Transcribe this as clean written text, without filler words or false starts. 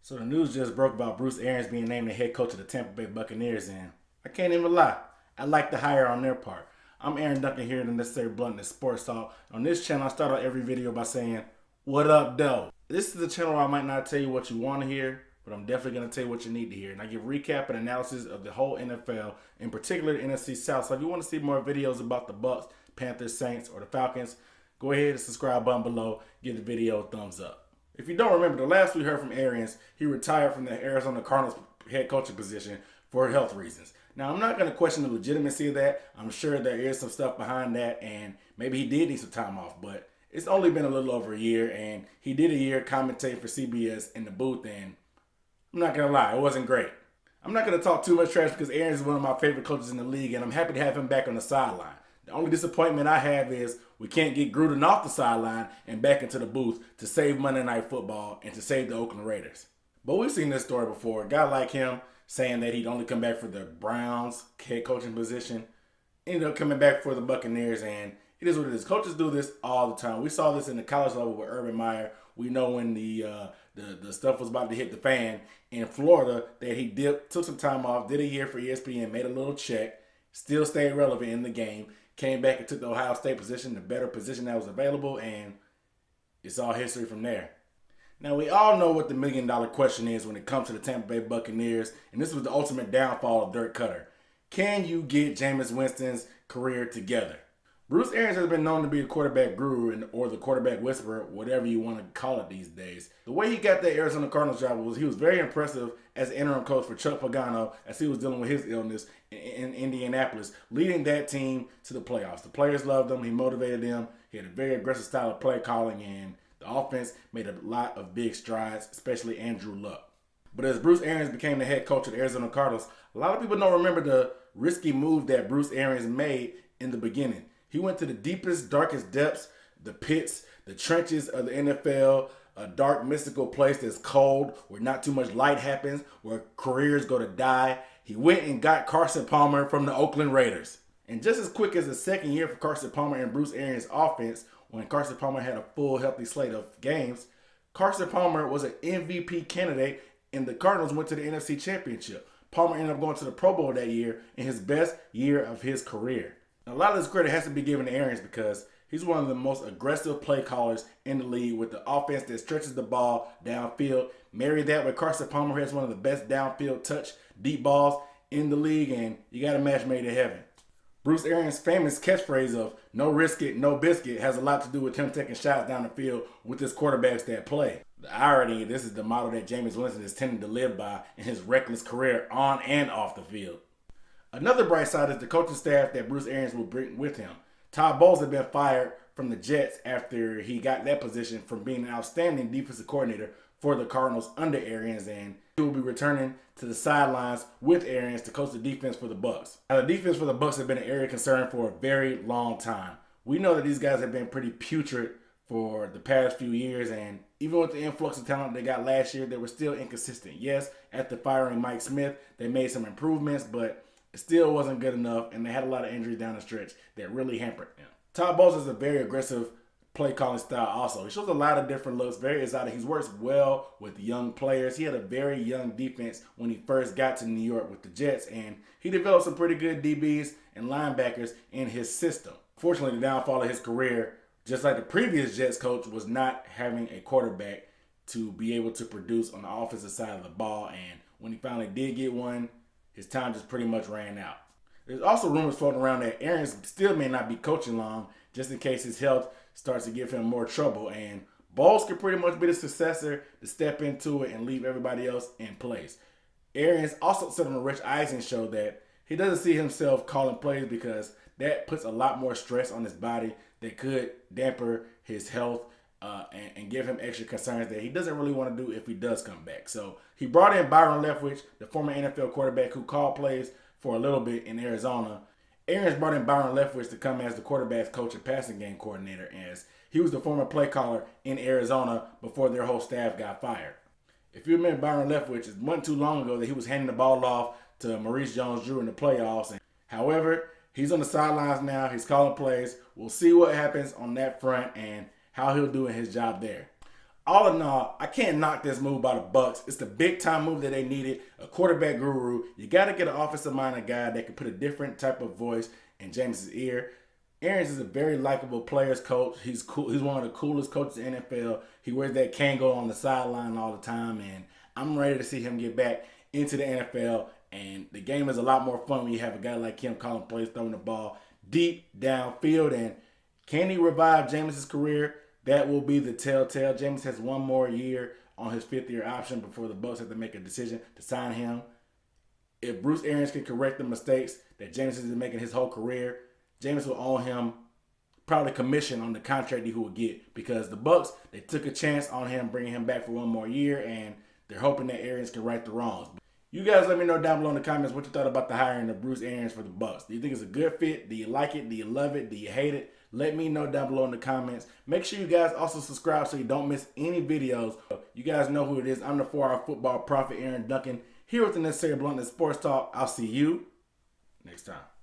So the news just broke about Bruce Arians being named the head coach of the Tampa Bay Buccaneers, and I can't even lie, I like the hire on their part. I'm Aaron Duncan here, the Necessary Bluntness Sports Talk. On this channel, I start out every video by saying, "What up, though?" This is the channel where I might not tell you what you want to hear, but I'm definitely going to tell you what you need to hear. And I give recap and analysis of the whole NFL, in particular the NFC South. So if you want to see more videos about the Bucs, Panthers, Saints, or the Falcons, go ahead and subscribe button below. Give the video a thumbs up. If you don't remember, the last we heard from Arians, he retired from the Arizona Cardinals head coaching position for health reasons. Now, I'm not going to question the legitimacy of that. I'm sure there is some stuff behind that, and maybe he did need some time off, but it's only been a little over a year, and he did a year commentating for CBS in the booth, and I'm not going to lie, it wasn't great. I'm not going to talk too much trash because Arians is one of my favorite coaches in the league, and I'm happy to have him back on the sideline. The only disappointment I have is we can't get Gruden off the sideline and back into the booth to save Monday Night Football and to save the Oakland Raiders. But we've seen this story before. A guy like him saying that he'd only come back for the Browns head coaching position, ended up coming back for the Buccaneers, and it is what it is. Coaches do this all the time. We saw this in the college level with Urban Meyer. We know when the stuff was about to hit the fan in Florida that he took some time off, did a year for ESPN, made a little check, still stayed relevant in the game, came back and took the Ohio State position, the better position that was available, and it's all history from there. Now, we all know what the million-dollar question is when it comes to the Tampa Bay Buccaneers, and this was the ultimate downfall of Dirk Koetter. Can you get Jameis Winston's career together? Bruce Arians has been known to be a quarterback guru or the quarterback whisperer, whatever you want to call it these days. The way he got that Arizona Cardinals job was he was very impressive as interim coach for Chuck Pagano as he was dealing with his illness in Indianapolis, leading that team to the playoffs. The players loved him. He motivated them. He had a very aggressive style of play calling, and the offense made a lot of big strides, especially Andrew Luck. But as Bruce Arians became the head coach of the Arizona Cardinals, a lot of people don't remember the risky move that Bruce Arians made in the beginning. He went to the deepest, darkest depths, the pits, the trenches of the NFL, a dark, mystical place that's cold, where not too much light happens, where careers go to die. He went and got Carson Palmer from the Oakland Raiders. And just as quick as the second year for Carson Palmer and Bruce Arians' offense, when Carson Palmer had a full, healthy slate of games, Carson Palmer was an MVP candidate, and the Cardinals went to the NFC Championship. Palmer ended up going to the Pro Bowl that year in his best year of his career. A lot of this credit has to be given to Arians because he's one of the most aggressive play callers in the league with the offense that stretches the ball downfield. Marry that with Carson Palmer, who has one of the best downfield touch deep balls in the league, and you got a match made in heaven. Bruce Arians' famous catchphrase of "no risk it, no biscuit" has a lot to do with him taking shots down the field with his quarterbacks that play. The irony, this is the model that Jameis Winston is tending to live by in his reckless career on and off the field. Another bright side is the coaching staff that Bruce Arians will bring with him. Todd Bowles had been fired from the Jets after he got that position from being an outstanding defensive coordinator for the Cardinals under Arians, and he will be returning to the sidelines with Arians to coach the defense for the Bucs. Now, the defense for the Bucs has been an area of concern for a very long time. We know that these guys have been pretty putrid for the past few years, and even with the influx of talent they got last year, they were still inconsistent. Yes, after firing Mike Smith, they made some improvements, but it still wasn't good enough, and they had a lot of injuries down the stretch that really hampered them. Todd Bowles is a very aggressive play calling style also. He shows a lot of different looks, very exotic. He works well with young players. He had a very young defense when he first got to New York with the Jets, and he developed some pretty good DBs and linebackers in his system. Fortunately, the downfall of his career, just like the previous Jets coach, was not having a quarterback to be able to produce on the offensive side of the ball, and when he finally did get one, his time just pretty much ran out. There's also rumors floating around that Arians still may not be coaching long, just in case his health starts to give him more trouble. And Bowles could pretty much be the successor to step into it and leave everybody else in place. Arians also said on the Rich Eisen show that he doesn't see himself calling plays because that puts a lot more stress on his body that could damper his health and give him extra concerns that he doesn't really want to do if he does come back. So he brought in Byron Leftwich, the former NFL quarterback who called plays for a little bit in Arizona. Arians brought in Byron Leftwich to come as the quarterback's coach and passing game coordinator, as he was the former play caller in Arizona before their whole staff got fired. If you remember Byron Leftwich, it wasn't too long ago that he was handing the ball off to Maurice Jones-Drew in the playoffs. However, he's on the sidelines now. He's calling plays. We'll see what happens on that front and how he'll do in his job there. All in all, I can't knock this move by the Bucs. It's the big time move that they needed. A quarterback guru. You got to get an offensive minded guy that can put a different type of voice in Jameis' ear. Arians is a very likable players coach. He's cool. He's one of the coolest coaches in the NFL. He wears that Kango on the sideline all the time, and I'm ready to see him get back into the NFL. And the game is a lot more fun when you have a guy like him calling plays, throwing the ball deep downfield. And can he revive Jameis' career? That will be the telltale. Jameis has one more year on his fifth-year option before the Bucs have to make a decision to sign him. If Bruce Arians can correct the mistakes that Jameis has been making his whole career, Jameis will owe him probably commission on the contract he will get, because the Bucs, they took a chance on him, bringing him back for one more year, and they're hoping that Arians can right the wrongs. You guys let me know down below in the comments what you thought about the hiring of Bruce Arians for the Bucs. Do you think it's a good fit? Do you like it? Do you love it? Do you hate it? Let me know down below in the comments. Make sure you guys also subscribe so you don't miss any videos. You guys know who it is. I'm the 4-hour football prophet, Aaron Duncan, here with the Necessary Bluntness Sports Talk. I'll see you next time.